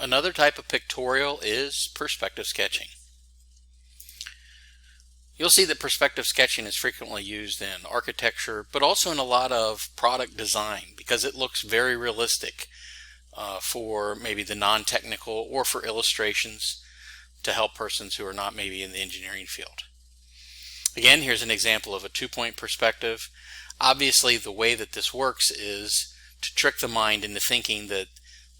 Another type of pictorial is perspective sketching. You'll see that perspective sketching is frequently used in architecture, but also in a lot of product design because it looks very realistic for maybe the non-technical or for illustrations to help persons who are not maybe in the engineering field. Again, here's an example of a two-point perspective. Obviously, the way that this works is to trick the mind into thinking that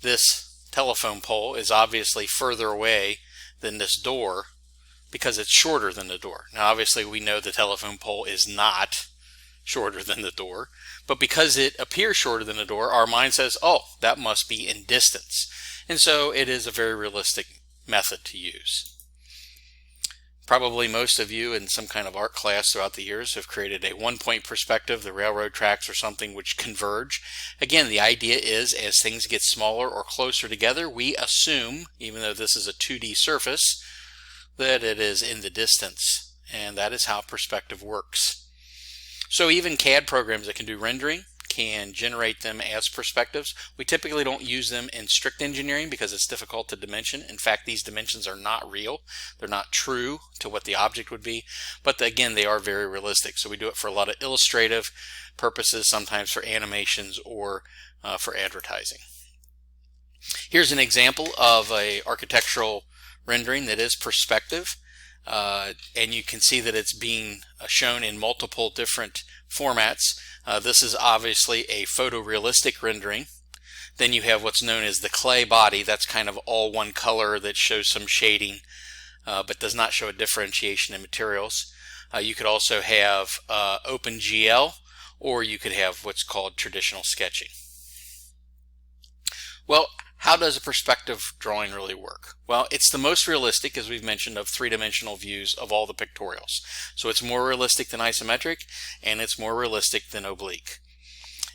this telephone pole is obviously further away than this door because it's shorter than the door. Now obviously we know the telephone pole is not shorter than the door, but because it appears shorter than the door, our mind says, oh, that must be in distance. And so it is a very realistic method to use. Probably most of you in some kind of art class throughout the years have created a one-point perspective, the railroad tracks or something which converge. Again, the idea is as things get smaller or closer together, we assume, even though this is a 2D surface, that it is in the distance. And that is how perspective works. So even CAD programs that can do rendering can generate them as perspectives. We typically don't use them in strict engineering because it's difficult to dimension. In fact, these dimensions are not real. They're not true to what the object would be. But again, they are very realistic. So we do it for a lot of illustrative purposes, sometimes for animations or for advertising. Here's an example of an architectural rendering that is perspective. And you can see that it's being shown in multiple different formats. This is obviously a photorealistic rendering. Then you have what's known as the clay body. That's kind of all one color that shows some shading but does not show a differentiation in materials. You could also have OpenGL, or you could have what's called traditional sketching. Well, how does a perspective drawing really work? Well, it's the most realistic, as we've mentioned, of three-dimensional views of all the pictorials. So it's more realistic than isometric, and it's more realistic than oblique.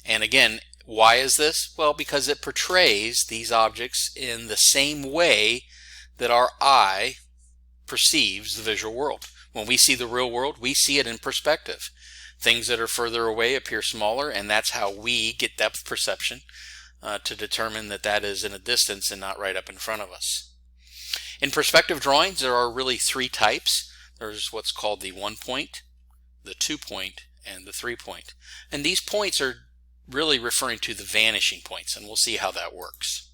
And again, why is this? Well, because it portrays these objects in the same way that our eye perceives the visual world. When we see the real world, we see it in perspective. Things that are further away appear smaller, and that's how we get depth perception. To determine that that is in a distance and not right up in front of us. In perspective drawings, there are really three types. There's what's called the 1 point, the 2 point, and the 3 point. And these points are really referring to the vanishing points, and we'll see how that works.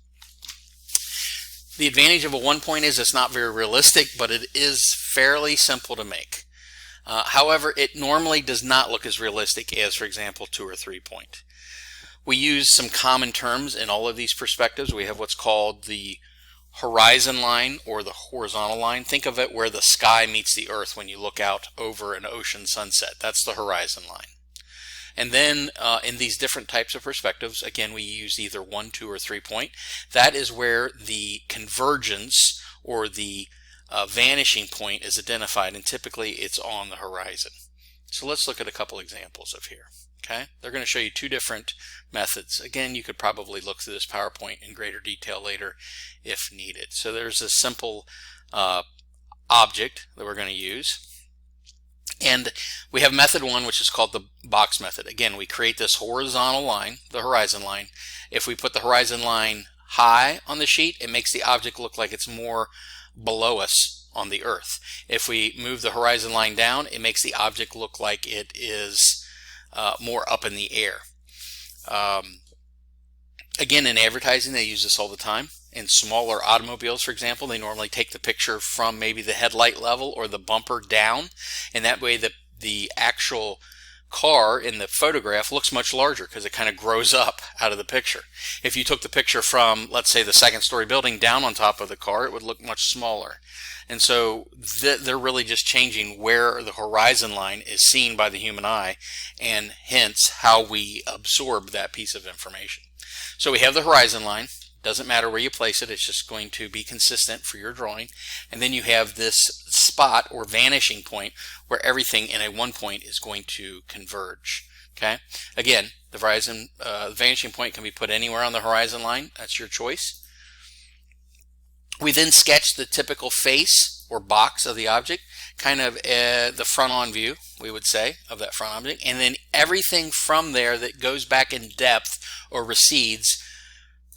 The advantage of a 1 point is it's not very realistic, but it is fairly simple to make. However, it normally does not look as realistic as, for example, 2 or 3 point. We use some common terms in all of these perspectives. We have what's called the horizon line or the horizontal line. Think of it where the sky meets the earth when you look out over an ocean sunset. That's the horizon line. And then in these different types of perspectives, again, we use either 1, 2, or 3 point. That is where the convergence or the vanishing point is identified, and typically it's on the horizon. So let's look at a couple examples of here. Okay, they're going to show you two different methods. Again, you could probably look through this PowerPoint in greater detail later if needed. So there's a simple object that we're going to use. And we have method 1, which is called the box method. Again, we create this horizontal line, the horizon line. If we put the horizon line high on the sheet, it makes the object look like it's more below us on the earth. If we move the horizon line down, it makes the object look like it is more up in the air. Again, in advertising, they use this all the time. In smaller automobiles, for example, they normally take the picture from maybe the headlight level or the bumper down, and that way the actual car in the photograph looks much larger because it kind of grows up out of the picture. If you took the picture from, let's say, the second-story building down on top of the car, it would look much smaller. And so they're really just changing where the horizon line is seen by the human eye, and hence how we absorb that piece of information. So we have the horizon line. Doesn't matter where you place it, it's just going to be consistent for your drawing. And then you have this spot or vanishing point where everything in a 1 point is going to converge. Okay. Again, the vanishing point can be put anywhere on the horizon line. That's your choice. We then sketch the typical face or box of the object, kind of the front-on view, we would say, of that front object. And then everything from there that goes back in depth or recedes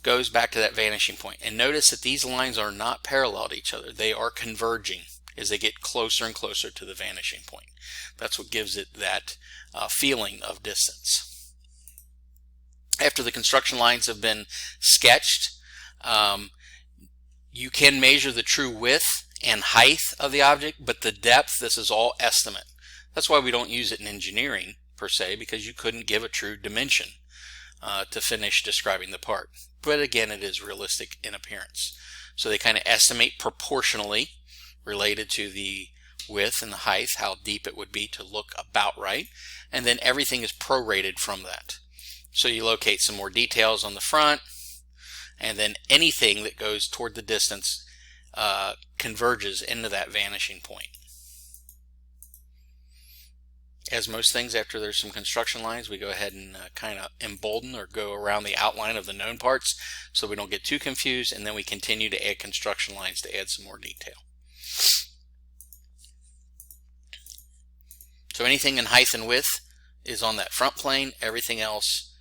goes back to that vanishing point. And notice that these lines are not parallel to each other. They are converging as they get closer and closer to the vanishing point. That's what gives it that feeling of distance. After the construction lines have been sketched, you can measure the true width and height of the object, but the depth, this is all estimate. That's why we don't use it in engineering per se, because you couldn't give a true dimension to finish describing the part. But again, it is realistic in appearance. So they kind of estimate proportionally related to the width and the height, how deep it would be to look about right, and then everything is prorated from that. So you locate some more details on the front, and then anything that goes toward the distance converges into that vanishing point. As most things, after there's some construction lines, we go ahead and kind of embolden or go around the outline of the known parts so we don't get too confused, and then we continue to add construction lines to add some more detail. So anything in height and width is on that front plane. Everything else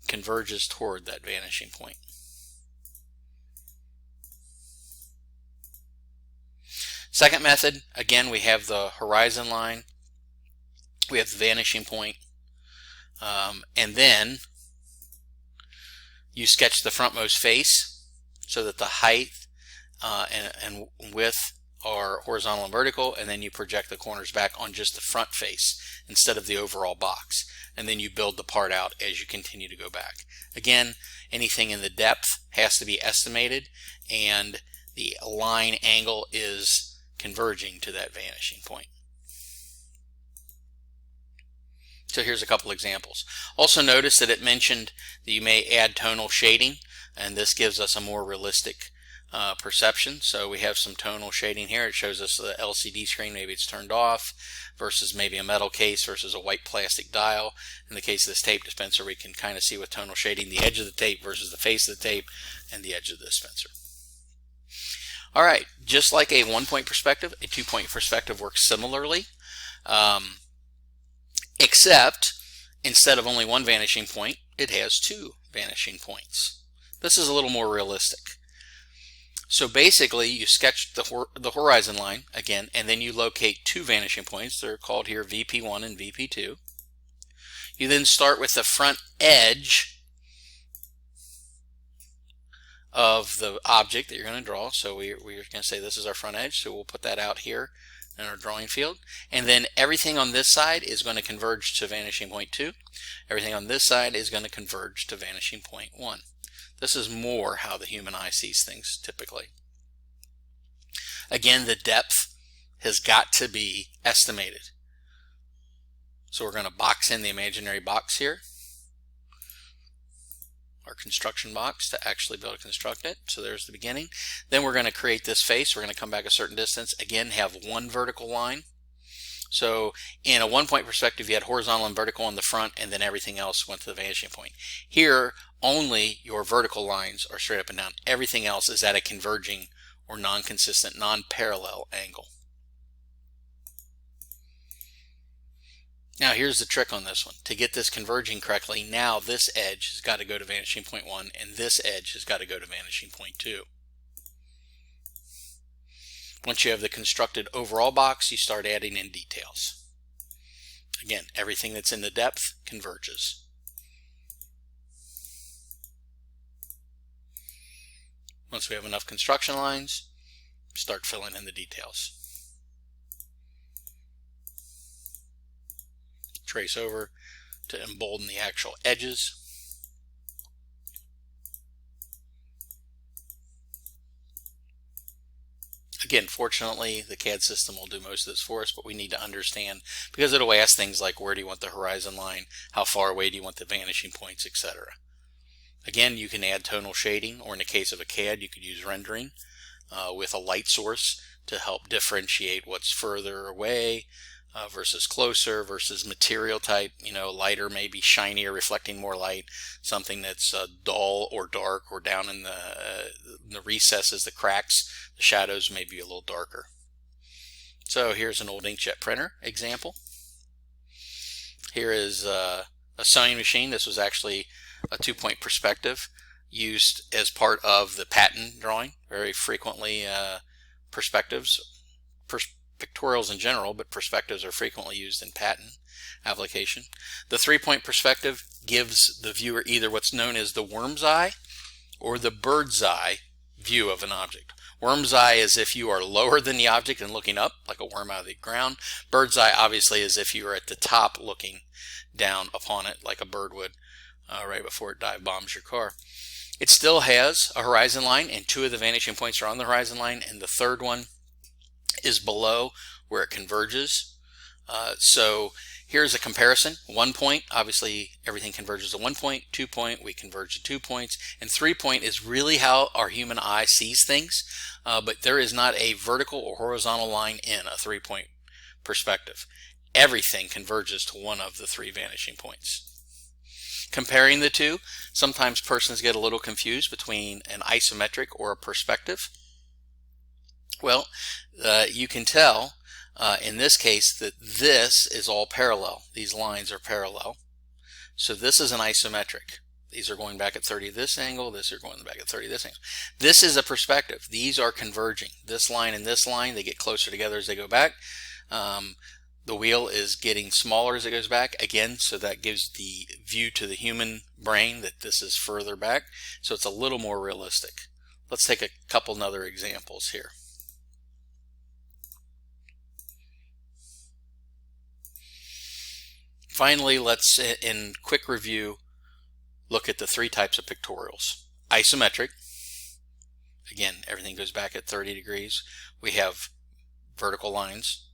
converges toward that vanishing point. Second method, again, we have the horizon line, we have the vanishing point, and then you sketch the frontmost face so that the height and width are horizontal and vertical, and then you project the corners back on just the front face instead of the overall box, and then you build the part out as you continue to go back. Again, anything in the depth has to be estimated, and the line angle is converging to that vanishing point. So here's a couple examples. Also notice that it mentioned that you may add tonal shading, and this gives us a more realistic perception. So we have some tonal shading here. It shows us the LCD screen, maybe it's turned off, versus maybe a metal case versus a white plastic dial. In the case of this tape dispenser, we can kind of see with tonal shading the edge of the tape versus the face of the tape and the edge of the dispenser. Alright, just like a one-point perspective, a two-point perspective works similarly, except instead of only one vanishing point, it has two vanishing points. This is a little more realistic. So basically, you sketch the horizon line, again, and then you locate two vanishing points. They're called here VP1 and VP2. You then start with the front edge of the object that you're going to draw. So we're going to say this is our front edge, so we'll put that out here in our drawing field. And then everything on this side is going to converge to vanishing point 2. Everything on this side is going to converge to vanishing point 1. This is more how the human eye sees things typically. Again, the depth has got to be estimated. So we're going to box in the imaginary box here, our construction box, to actually be able to construct it. So there's the beginning. Then we're going to create this face. We're going to come back a certain distance. Again, have one vertical line. So in a one-point perspective, you had horizontal and vertical on the front, and then everything else went to the vanishing point. Here, only your vertical lines are straight up and down. Everything else is at a converging or non-consistent, non-parallel angle. Now here's the trick on this one. To get this converging correctly, now this edge has got to go to vanishing point 1, and this edge has got to go to vanishing point 2. Once you have the constructed overall box, you start adding in details. Again, everything that's in the depth converges. Once we have enough construction lines, start filling in the details. Trace over to embolden the actual edges. Again, fortunately, the CAD system will do most of this for us, but we need to understand, because it'll ask things like, where do you want the horizon line, how far away do you want the vanishing points, etc. Again, you can add tonal shading, or in the case of a CAD, you could use rendering with a light source to help differentiate what's further away versus closer, versus material type. You know, lighter may be shinier, reflecting more light. Something that's dull or dark, or down in the recesses, the cracks, the shadows may be a little darker. So here's an old inkjet printer example. Here is a sewing machine. This was actually a two-point perspective. used as part of the patent drawing. Very frequently perspectives, pictorials in general, but perspectives are frequently used in patent application. The 3-point perspective gives the viewer either what's known as the worm's eye or the bird's eye view of an object. Worm's eye is if you are lower than the object and looking up, like a worm out of the ground. Bird's eye obviously is if you are at the top looking down upon it, like a bird would right before it dive bombs your car. It still has a horizon line, and 2 of the vanishing points are on the horizon line, and the 3rd one is below where it converges. So here's a comparison. 1 point, obviously everything converges to 1 point. 2 point, we converge to 2 points. And 3 point is really how our human eye sees things, but there is not a vertical or horizontal line in a 3-point perspective. Everything converges to one of the 3 vanishing points. Comparing the two, sometimes persons get a little confused between an isometric or a perspective. Well, you can tell in this case that this is all parallel. These lines are parallel. So this is an isometric. These are going back at 30 this angle, this are going back at 30 this angle. This is a perspective. These are converging. This line and this line, they get closer together as they go back. The wheel is getting smaller as it goes back, again, so that gives the view to the human brain that this is further back, so it's a little more realistic. Let's take a couple other examples here. Finally, let's, in quick review, look at the 3 types of pictorials. Isometric, again, everything goes back at 30 degrees. We have vertical lines.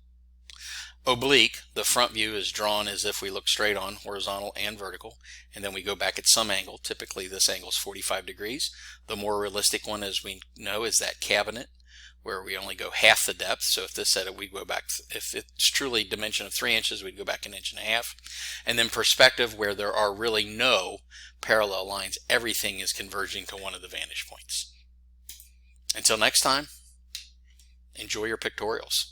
Oblique, the front view is drawn as if we look straight on, horizontal and vertical, and then we go back at some angle. Typically this angle is 45 degrees. The more realistic one, as we know, is that cabinet, where we only go half the depth. So if this said it, we go back, if it's truly dimension of 3 inches, we'd go back 1.5 inches. And then perspective, where there are really no parallel lines, everything is converging to one of the vantage points. Until next time, enjoy your pictorials.